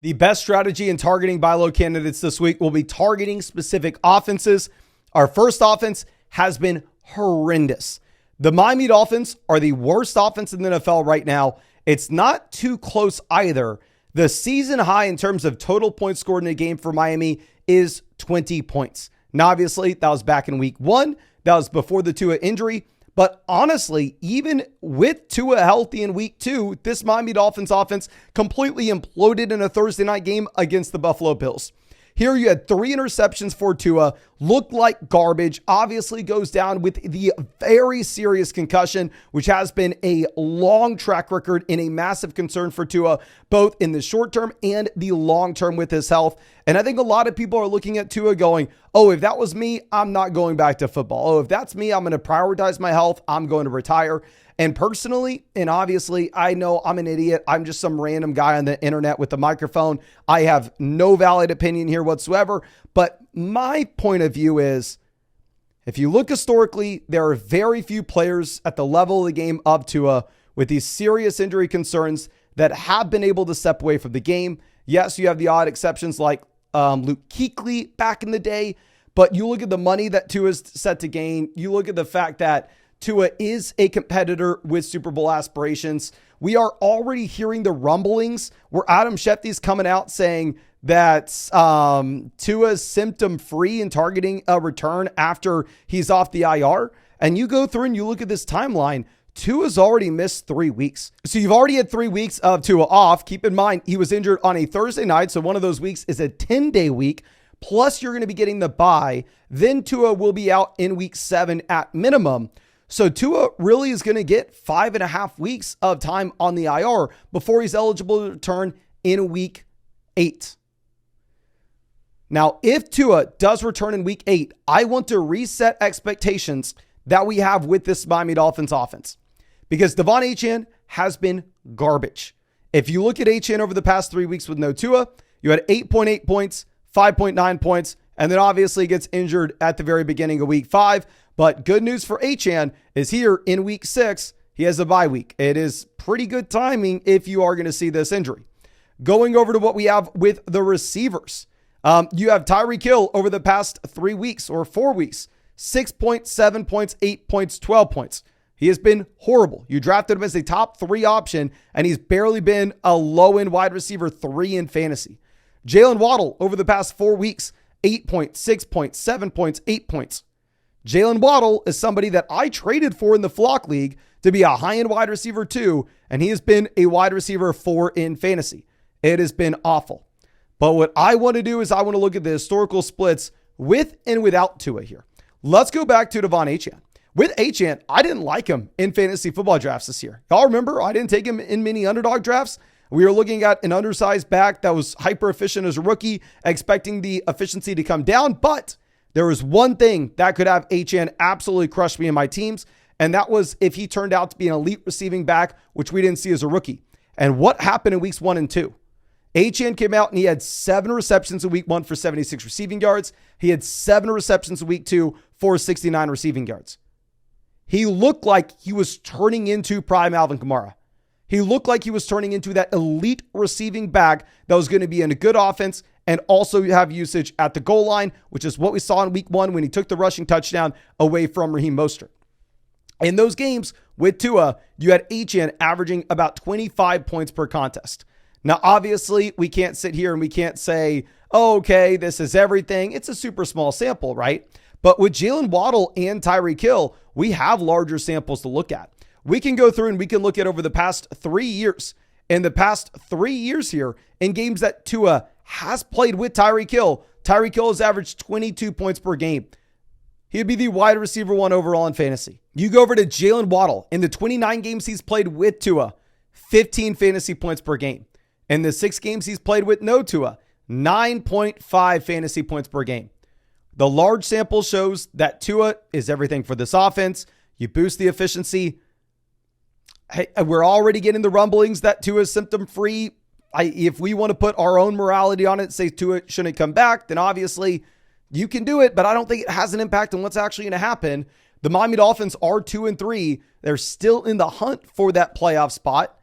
The best strategy in targeting buy low candidates this week will be targeting specific offenses. Our first offense has been horrendous. The Miami Dolphins are the worst offense in the NFL right now. It's not too close either. The season high in terms of total points scored in a game for Miami is 20 points. Now, obviously, that was back in week 1. That was before the Tua injury. But honestly, even with Tua healthy in week 2, this Miami Dolphins offense completely imploded in a Thursday night game against the Buffalo Bills. Here you had 3 interceptions for Tua, looked like garbage, obviously goes down with the very serious concussion, which has been a long track record and a massive concern for Tua, both in the short term and the long term with his health. And I think a lot of people are looking at Tua going, oh, if that was me, I'm not going back to football. Oh, if that's me, I'm going to prioritize my health. I'm going to retire. And personally, and obviously, I know I'm an idiot. I'm just some random guy on the internet with a microphone. I have no valid opinion here whatsoever. But my point of view is, if you look historically, there are very few players at the level of the game of Tua with these serious injury concerns that have been able to step away from the game. Yes, you have the odd exceptions like Luke Kuechly back in the day. But you look at the money that Tua is set to gain. You look at the fact that Tua is a competitor with Super Bowl aspirations. We are already hearing the rumblings where Adam Schefter's coming out saying that Tua's symptom-free and targeting a return after he's off the IR. And you go through and you look at this timeline, Tua's already missed 3 weeks. So you've already had 3 weeks of Tua off. Keep in mind, he was injured on a Thursday night, so one of those weeks is a 10-day week. Plus, you're going to be getting the bye. Then Tua will be out in week 7 at minimum. So Tua really is going to get 5.5 weeks of time on the IR before he's eligible to return in week 8. Now, if Tua does return in week 8, I want to reset expectations that we have with this Miami Dolphins offense, because Devon Achane has been garbage. If you look at Achane over the past 3 weeks with no Tua, you had 8.8 points, 5.9 points, and then obviously gets injured at the very beginning of week 5. But good news for Achane is here in week 6, he has a bye week. It is pretty good timing if you are going to see this injury. Going over to what we have with the receivers. You have Tyreek Hill over the past 3 weeks or 4 weeks, 6 points, 7 points, 8 points, 12 points. He has been horrible. You drafted him as a top 3 option, and he's barely been a low-end wide receiver 3 in fantasy. Jalen Waddle over the past 4 weeks, 8 points, 6 points, 7 points, 8 points. Jalen Waddle is somebody that I traded for in the Flock League to be a high-end wide receiver 2, and he has been a wide receiver 4 in fantasy. It has been awful. But what I want to do is I want to look at the historical splits with and without Tua here. Let's go back to Devon Achane. With Achane, I didn't like him in fantasy football drafts this year. Y'all remember, I didn't take him in many underdog drafts. We were looking at an undersized back that was hyper efficient as a rookie, expecting the efficiency to come down, but there was one thing that could have Achane absolutely crush me in my teams, and that was if he turned out to be an elite receiving back, which we didn't see as a rookie. And what happened in weeks 1 and 2? Achane came out and he had 7 receptions in week 1 for 76 receiving yards. He had 7 receptions in week 2 for 69 receiving yards. He looked like he was turning into prime Alvin Kamara. He looked like he was turning into that elite receiving back that was going to be in a good offense and also have usage at the goal line, which is what we saw in week 1 when he took the rushing touchdown away from Raheem Mostert. In those games with Tua, you had Achane averaging about 25 points per contest. Now, obviously, we can't sit here and we can't say, oh, okay, this is everything. It's a super small sample, right? But with Jalen Waddle and Tyreek Hill, we have larger samples to look at. We can go through and we can look at over the past 3 years. In the past 3 years here, in games that Tua has played with Tyreek Hill has averaged 22 points per game. He'd be the wide receiver 1 overall in fantasy. You go over to Jalen Waddle. In the 29 games he's played with Tua, 15 fantasy points per game. In the 6 games he's played with no Tua, 9.5 fantasy points per game. The large sample shows that Tua is everything for this offense. You boost the efficiency. Hey, we're already getting the rumblings that Tua is symptom-free. If we want to put our own morality on it, say Tua shouldn't come back, then obviously you can do it, but I don't think it has an impact on what's actually going to happen. The Miami Dolphins are 2-3. They're still in the hunt for that playoff spot.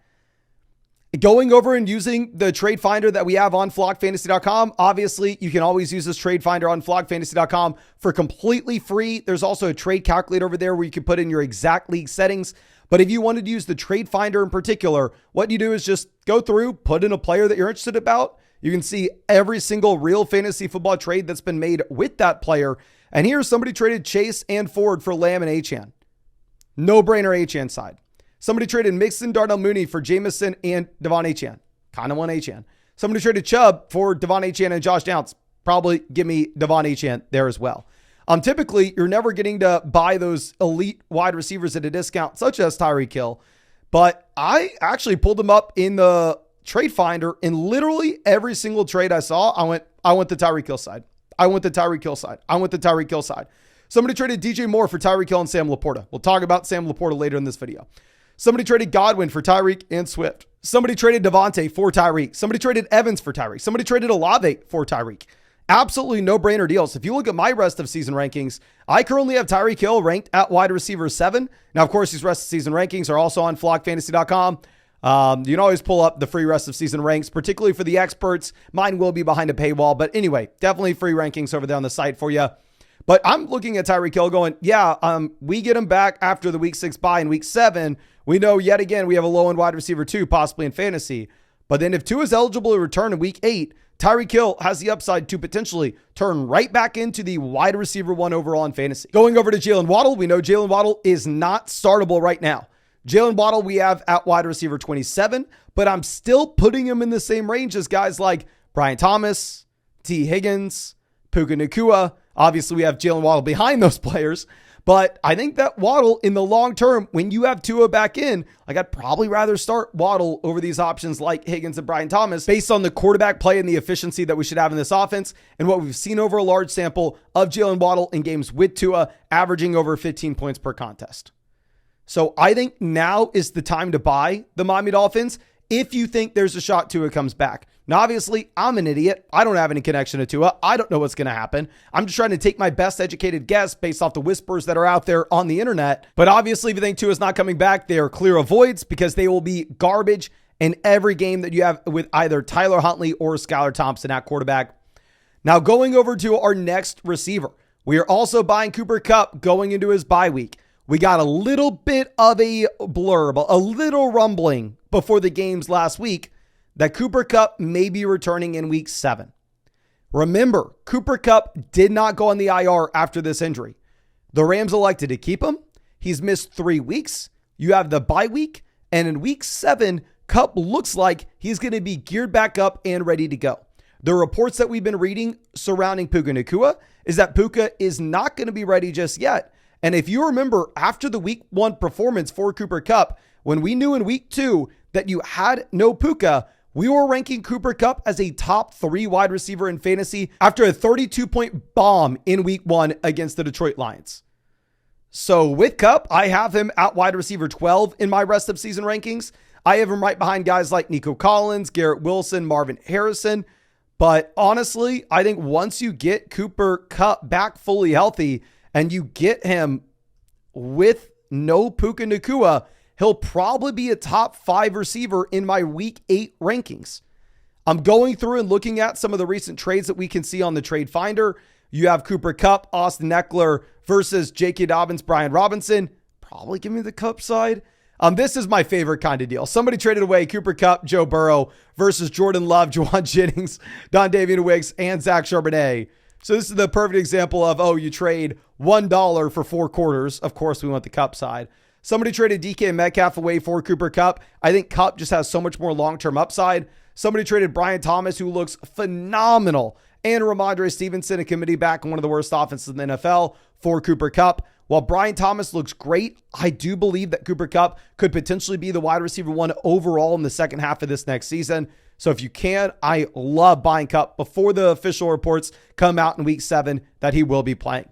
Going over and using the trade finder that we have on flockfantasy.com. Obviously, you can always use this trade finder on flockfantasy.com for completely free. There's also a trade calculator over there where you can put in your exact league settings. But if you wanted to use the trade finder in particular, what you do is just go through, put in a player that you're interested about. You can see every single real fantasy football trade that's been made with that player. And here somebody traded Chase and Ford for Lamb and Achane. No brainer Achane side. Somebody traded Mixon, Darnell Mooney for Jamison and Devon Achane. Kind of want Achane. Somebody traded Chubb for Devon Achane and Josh Downs. Probably give me Devon Achane there as well. Typically, you're never getting to buy those elite wide receivers at a discount, such as Tyreek Hill. But I actually pulled them up in the trade finder, and literally every single trade I saw, I went the Tyreek Hill side. I went the Tyreek Hill side. I went the Tyreek Hill side. Somebody traded DJ Moore for Tyreek Hill and Sam LaPorta. We'll talk about Sam LaPorta later in this video. Somebody traded Godwin for Tyreek and Swift. Somebody traded Devontae for Tyreek. Somebody traded Evans for Tyreek. Somebody traded Olave for Tyreek. Absolutely no-brainer deals. If you look at my rest of season rankings, I currently have Tyreek Hill ranked at wide receiver 7. Now, of course, these rest of season rankings are also on flockfantasy.com. You can always pull up the free rest of season ranks, particularly for the experts. Mine will be behind a paywall, but anyway, definitely free rankings over there on the site for you. But I'm looking at Tyreek Hill going, we get him back after the week 6 bye in week 7. We know yet again we have a low-end wide receiver 2, possibly in fantasy. But then if 2 is eligible to return in week 8, Tyreek Hill has the upside to potentially turn right back into the wide receiver 1 overall in fantasy. Going over to Jalen Waddle, we know Jalen Waddle is not startable right now. Jalen Waddle we have at wide receiver 27, but I'm still putting him in the same range as guys like Brian Thomas, T. Higgins, Puka Nacua. Obviously, we have Jalen Waddle behind those players. But I think that Waddle in the long term, when you have Tua back in, I'd probably rather start Waddle over these options like Higgins and Brian Thomas based on the quarterback play and the efficiency that we should have in this offense and what we've seen over a large sample of Jalen Waddle in games with Tua averaging over 15 points per contest. So I think now is the time to buy the Miami Dolphins if you think there's a shot Tua comes back. Now, obviously, I'm an idiot. I don't have any connection to Tua. I don't know what's going to happen. I'm just trying to take my best educated guess based off the whispers that are out there on the internet. But obviously, if you think Tua's not coming back, they are clear avoids because they will be garbage in every game that you have with either Tyler Huntley or Skylar Thompson at quarterback. Now, going over to our next receiver, we are also buying Cooper Kupp going into his bye week. We got a little bit of a blurb, a little rumbling before the games last week that Cooper Kupp may be returning in week 7. Remember, Cooper Kupp did not go on the IR after this injury. The Rams elected to keep him. He's missed 3 weeks. You have the bye week. And in week 7, Kupp looks like he's going to be geared back up and ready to go. The reports that we've been reading surrounding Puka Nacua is that Puka is not going to be ready just yet. And if you remember, after the week 1 performance for Cooper Kupp, when we knew in week 2 that you had no Puka, we were ranking Cooper Kupp as a top 3 wide receiver in fantasy after a 32-point bomb in week 1 against the Detroit Lions. So with Kupp, I have him at wide receiver 12 in my rest of season rankings. I have him right behind guys like Nico Collins, Garrett Wilson, Marvin Harrison. But honestly, I think once you get Cooper Kupp back fully healthy and you get him with no Puka Nacua, he'll probably be a top 5 receiver in my week 8 rankings. I'm going through and looking at some of the recent trades that we can see on the trade finder. You have Cooper Kupp, Austin Eckler versus J.K. Dobbins, Brian Robinson. Probably give me the Kupp side. This is my favorite kind of deal. Somebody traded away Cooper Kupp, Joe Burrow versus Jordan Love, Juwan Jennings, Don Davian Wicks, and Zach Charbonnet. So this is the perfect example of, you trade $1 for 4 quarters. Of course, we want the Kupp side. Somebody traded DK Metcalf away for Cooper Kupp. I think Kupp just has so much more long-term upside. Somebody traded Brian Thomas, who looks phenomenal, and Ramondre Stevenson, a committee back in one of the worst offenses in the NFL, for Cooper Kupp. While Brian Thomas looks great, I do believe that Cooper Kupp could potentially be the wide receiver 1 overall in the second half of this next season. So if you can, I love buying Kupp before the official reports come out in week 7 that he will be playing.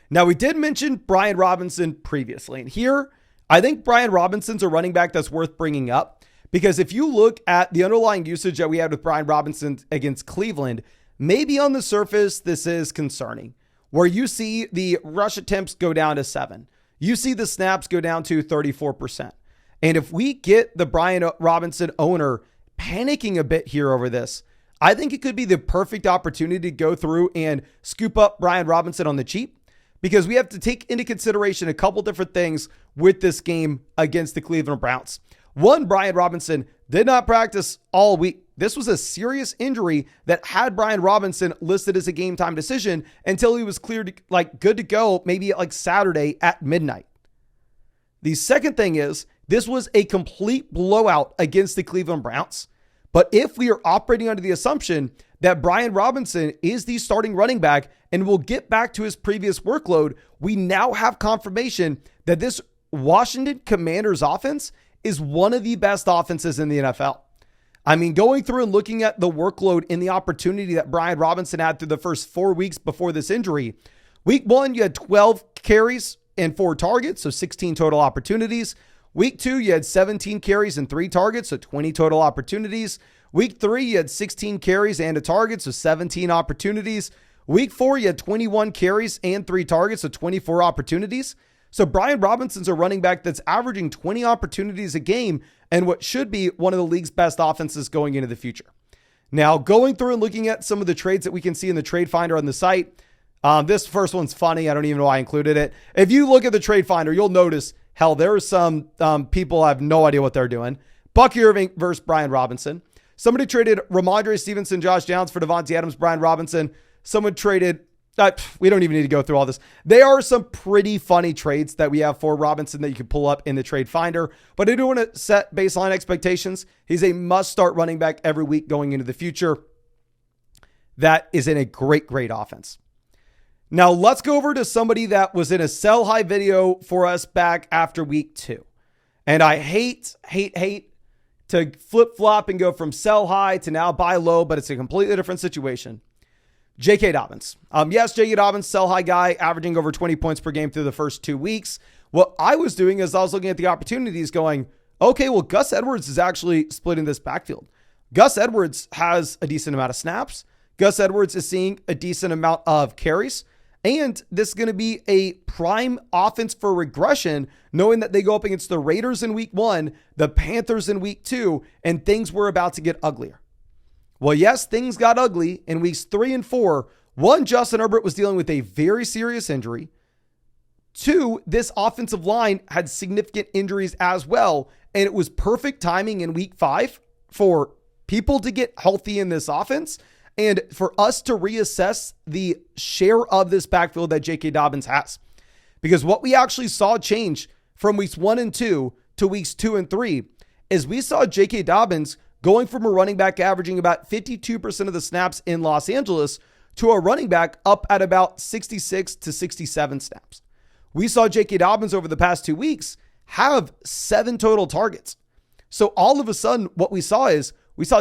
Now, we did mention Brian Robinson previously, and here, I think Brian Robinson's a running back that's worth bringing up because if you look at the underlying usage that we had with Brian Robinson against Cleveland, maybe on the surface, this is concerning, where you see the rush attempts go down to 7. You see the snaps go down to 34%. And if we get the Brian Robinson owner panicking a bit here over this, I think it could be the perfect opportunity to go through and scoop up Brian Robinson on the cheap, because we have to take into consideration a couple different things with this game against the Cleveland Browns. One, Brian Robinson did not practice all week. This was a serious injury that had Brian Robinson listed as a game time decision until he was cleared, good to go, maybe at Saturday at midnight. The second thing is, this was a complete blowout against the Cleveland Browns. But if we are operating under the assumption that Brian Robinson is the starting running back and will get back to his previous workload, we now have confirmation that this Washington Commanders offense is one of the best offenses in the NFL. I mean, going through and looking at the workload and the opportunity that Brian Robinson had through the first 4 weeks before this injury, week 1, you had 12 carries and 4 targets, so 16 total opportunities. Week 2, you had 17 carries and 3 targets, so 20 total opportunities. Week 3, you had 16 carries and a target, so 17 opportunities. Week 4, you had 21 carries and 3 targets, so 24 opportunities. So Brian Robinson's a running back that's averaging 20 opportunities a game and what should be one of the league's best offenses going into the future. Now, going through and looking at some of the trades that we can see in the trade finder on the site, this first one's funny. I don't even know why I included it. If you look at the trade finder, you'll notice, hell, there are some people have no idea what they're doing. Bucky Irving versus Brian Robinson. Somebody traded Ramondre Stevenson, Josh Downs for Devontae Adams, Brian Robinson. Someone traded, we don't even need to go through all this. There are some pretty funny trades that we have for Robinson that you can pull up in the trade finder, but I do want to set baseline expectations. He's a must-start running back every week going into the future. That is in a great, great offense. Now let's go over to somebody that was in a sell high video for us back after week 2. And I hate to flip-flop and go from sell high to now buy low, but it's a completely different situation. J.K. Dobbins. Yes, J.K. Dobbins, sell high guy, averaging over 20 points per game through the first 2 weeks. What I was doing is I was looking at the opportunities going, okay, well, Gus Edwards is actually splitting this backfield. Gus Edwards has a decent amount of snaps. Gus Edwards is seeing a decent amount of carries. And this is going to be a prime offense for regression, knowing that they go up against the Raiders in week 1, the Panthers in week 2, and things were about to get uglier. Well, yes, things got ugly in weeks 3 and 4. 1, Justin Herbert was dealing with a very serious injury. 2, this offensive line had significant injuries as well. And it was perfect timing in week 5 for people to get healthy in this offense and for us to reassess the share of this backfield that J.K. Dobbins has. Because what we actually saw change from weeks 1 and 2 to weeks 2 and 3 is we saw J.K. Dobbins going from a running back averaging about 52% of the snaps in Los Angeles to a running back up at about 66 to 67 snaps. We saw J.K. Dobbins over the past 2 weeks have 7 total targets. So all of a sudden, what we saw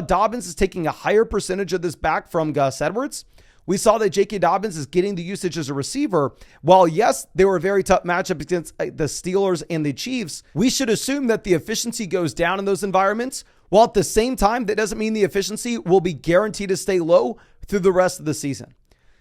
Dobbins is taking a higher percentage of this back from Gus Edwards. We saw that J.K. Dobbins is getting the usage as a receiver. While, yes, they were a very tough matchup against the Steelers and the Chiefs, we should assume that the efficiency goes down in those environments. While at the same time, that doesn't mean the efficiency will be guaranteed to stay low through the rest of the season.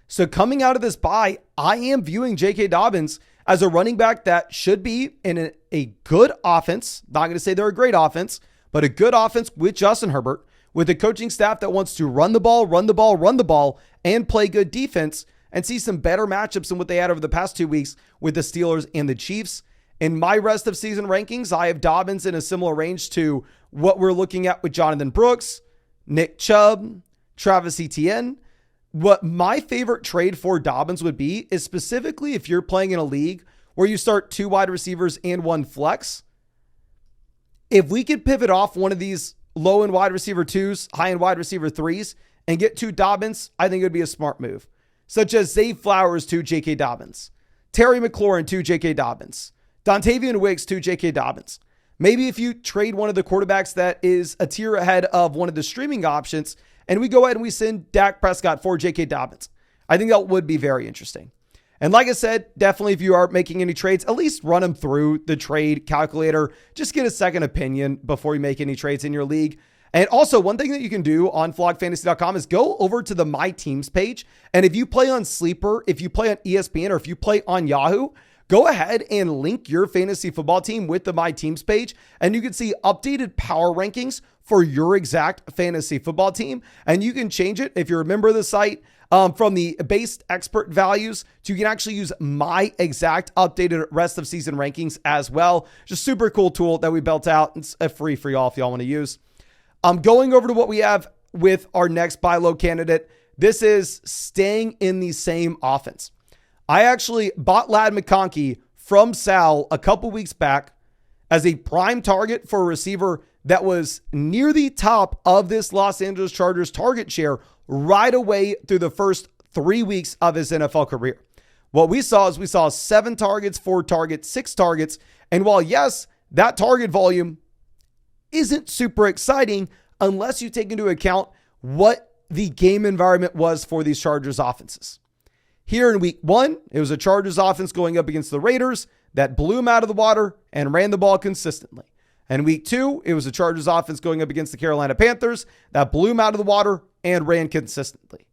So coming out of this bye, I am viewing J.K. Dobbins as a running back that should be in a good offense. Not going to say they're a great offense, but a good offense with Justin Herbert, with a coaching staff that wants to run the ball, and play good defense and see some better matchups than what they had over the past 2 weeks with the Steelers and the Chiefs. In my rest of season rankings, I have Dobbins in a similar range to what we're looking at with Jonathan Brooks, Nick Chubb, Travis Etienne. What my favorite trade for Dobbins would be is specifically if you're playing in a league where you start 2 wide receivers and 1 flex. If we could pivot off one of these low end wide receiver 2s, high end wide receiver 3s, and get 2 Dobbins, I think it would be a smart move. Such as Zay Flowers to J.K. Dobbins, Terry McLaurin to J.K. Dobbins, Dontavian Wicks to J.K. Dobbins. Maybe if you trade one of the quarterbacks that is a tier ahead of one of the streaming options, and we go ahead and we send Dak Prescott for J.K. Dobbins. I think that would be very interesting. And like I said, definitely if you are making any trades, at least run them through the trade calculator. Just get a second opinion before you make any trades in your league. And also, one thing that you can do on flogfantasy.com is go over to the My Teams page. And if you play on Sleeper, if you play on ESPN, or if you play on Yahoo, Go ahead and link your fantasy football team with the My Teams page, and you can see updated power rankings for your exact fantasy football team. And you can change it if you're a member of the site from the base expert values to you can actually use my exact updated rest of season rankings as well. Just super cool tool that we built out. It's a free for y'all if y'all want to use. Going over to what we have with our next buy low candidate. This is staying in the same offense. I actually bought Ladd McConkey from Sal a couple weeks back as a prime target for a receiver that was near the top of this Los Angeles Chargers target share right away through the first 3 weeks of his NFL career. What we saw is 7 targets, 4 targets, 6 targets. And while yes, that target volume isn't super exciting unless you take into account what the game environment was for these Chargers offenses. Here in week 1, it was a Chargers offense going up against the Raiders that blew them out of the water and ran the ball consistently. And week 2, it was a Chargers offense going up against the Carolina Panthers that blew them out of the water and ran consistently.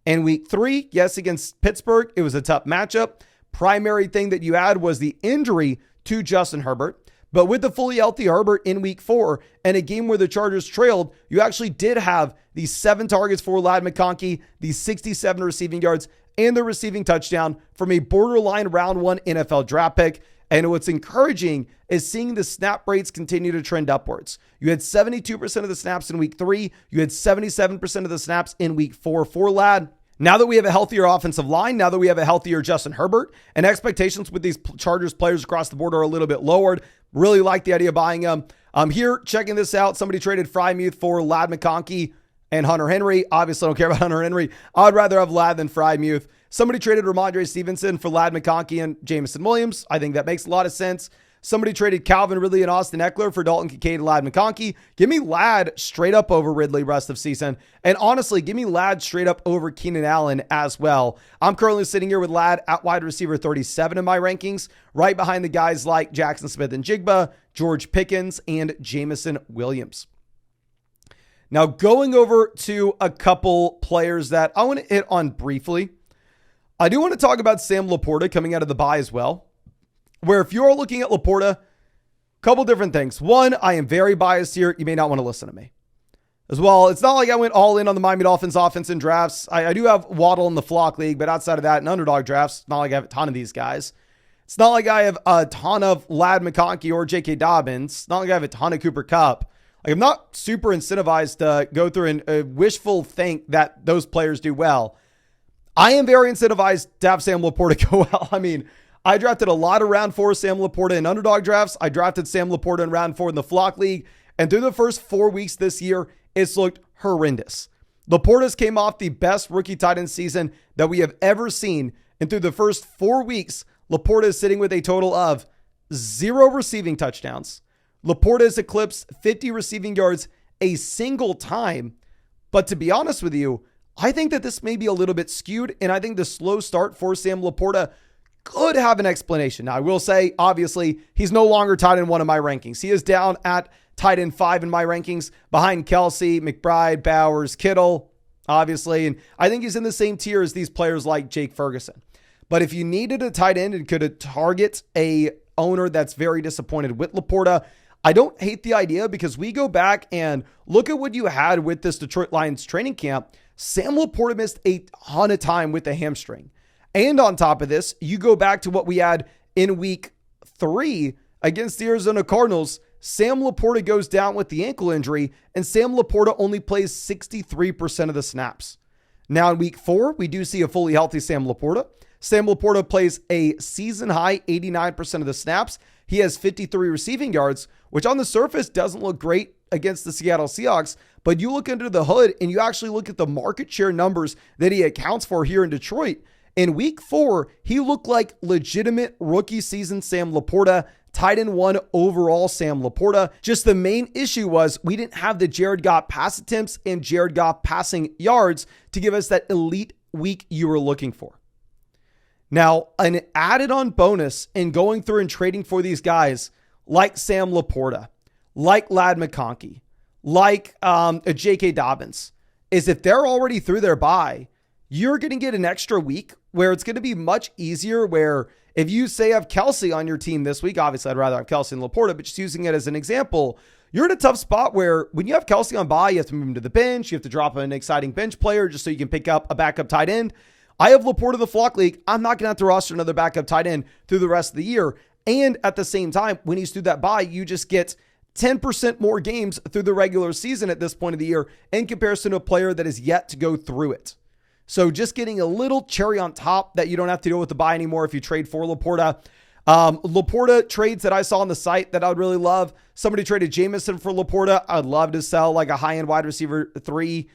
And week 3, yes, against Pittsburgh, it was a tough matchup. Primary thing that you had was the injury to Justin Herbert. But with the fully healthy Herbert in week 4 and a game where the Chargers trailed, you actually did have the 7 targets for Ladd McConkey, the 67 receiving yards, and the receiving touchdown from a borderline round 1 NFL draft pick. And what's encouraging is seeing the snap rates continue to trend upwards. You had 72% of the snaps in week 3. You had 77% of the snaps in week 4 for Ladd. Now that we have a healthier offensive line, now that we have a healthier Justin Herbert, and expectations with these Chargers players across the board are a little bit lowered. Really like the idea of buying them. I'm here checking this out. Somebody traded Freiermuth for Ladd McConkey and Hunter Henry. Obviously, I don't care about Hunter Henry. I'd rather have Ladd than Freiermuth. Somebody traded Ramondre Stevenson for Ladd McConkey and Jameson Williams. I think that makes a lot of sense. Somebody traded Calvin Ridley and Austin Eckler for Dalton Kincaid and Ladd McConkey. Give me Ladd straight up over Ridley rest of season. And honestly, give me Ladd straight up over Keenan Allen as well. I'm currently sitting here with Ladd at wide receiver 37 in my rankings, right behind the guys like Jackson Smith and Jigba, George Pickens, and Jameson Williams. Now, going over to a couple players that I want to hit on briefly. I do want to talk about Sam LaPorta coming out of the bye as well, where if you're looking at LaPorta, a couple different things. One, I am very biased here. You may not want to listen to me. As well, it's not like I went all in on the Miami Dolphins offense in drafts. I do have Waddle in the Flock League, but outside of that, in Underdog drafts, it's not like I have a ton of these guys. It's not like I have a ton of Ladd McConkey or J.K. Dobbins. It's not like I have a ton of Cooper Kupp. Like, I'm not super incentivized to go through and wishful think that those players do well. I am very incentivized to have Sam LaPorta go well. I mean, I drafted a lot of round 4 Sam LaPorta in Underdog drafts. I drafted Sam LaPorta in round 4 in the Flock League. And through the first 4 weeks this year, it's looked horrendous. LaPorta's came off the best rookie tight end season that we have ever seen. And through the first 4 weeks, LaPorta is sitting with a total of 0 receiving touchdowns. LaPorta has eclipsed 50 receiving yards a single time. But to be honest with you, I think that this may be a little bit skewed. And I think the slow start for Sam LaPorta could have an explanation. Now, I will say, obviously, he's no longer tight end 1 in my rankings. He is down at tight end 5 in my rankings behind Kelsey, McBride, Bowers, Kittle, obviously. And I think he's in the same tier as these players like Jake Ferguson. But if you needed a tight end and could target a owner that's very disappointed with LaPorta, I don't hate the idea because we go back and look at what you had with this Detroit Lions training camp. Sam LaPorta missed a ton of time with the hamstring. And on top of this, you go back to what we had in week 3 against the Arizona Cardinals. Sam LaPorta goes down with the ankle injury, and Sam LaPorta only plays 63% of the snaps. Now in week 4, we do see a fully healthy Sam LaPorta. Sam LaPorta plays a season-high 89% of the snaps. He has 53 receiving yards, which on the surface doesn't look great against the Seattle Seahawks, but you look under the hood and you actually look at the market share numbers that he accounts for here in Detroit. In week 4, he looked like legitimate rookie season Sam LaPorta, tight end 1 overall Sam LaPorta. Just the main issue was we didn't have the Jared Goff pass attempts and Jared Goff passing yards to give us that elite week you were looking for. Now, an added on bonus in going through and trading for these guys like Sam LaPorta, like Ladd McConkey, like a J.K. Dobbins, is if they're already through their bye, you're going to get an extra week where it's going to be much easier where If you say have Kelsey on your team this week, obviously I'd rather have Kelsey than LaPorta, but just using it as an example, you're in a tough spot where when you have Kelsey on bye, you have to move him to the bench. You have to drop an exciting bench player just so you can pick up a backup tight end. I have LaPorta in the Flock League. I'm not going to have to roster another backup tight end through the rest of the year. And at the same time, when he's through that bye, you just get 10% more games through the regular season at this point of the year in comparison to a player that is yet to go through it. So just getting a little cherry on top that you don't have to deal with the bye anymore if you trade for LaPorta. LaPorta trades that I saw on the site that I would really love. Somebody traded Jamison for LaPorta. I'd love to sell like a high-end wide receiver 3.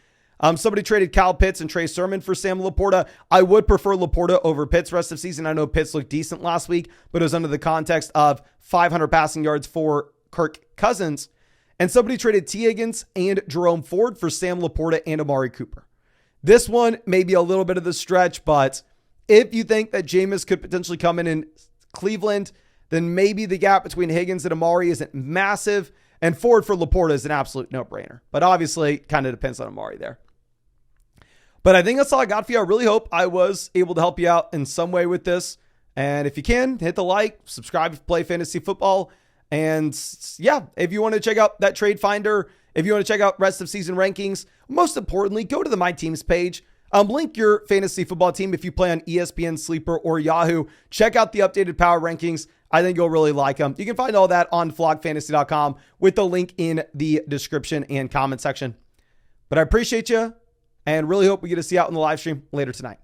Somebody traded Kyle Pitts and Trey Sermon for Sam LaPorta. I would prefer LaPorta over Pitts rest of season. I know Pitts looked decent last week, but it was under the context of 500 passing yards for Kirk Cousins. And somebody traded T. Higgins and Jerome Ford for Sam LaPorta and Amari Cooper. This one may be a little bit of the stretch, but if you think that Jameis could potentially come in Cleveland, then maybe the gap between Higgins and Amari isn't massive, and Ford for LaPorta is an absolute no-brainer. But obviously, kind of depends on Amari there. But I think that's all I got for you. I really hope I was able to help you out in some way with this. And if you can, hit the like, subscribe if you play fantasy football. And yeah, if you want to check out that trade finder, if you want to check out rest of season rankings, most importantly, go to the My Teams page. Link your fantasy football team if you play on ESPN, Sleeper, or Yahoo. Check out the updated power rankings. I think you'll really like them. You can find all that on flockfantasy.com with the link in the description and comment section. But I appreciate you and really hope we get to see you out in the live stream later tonight.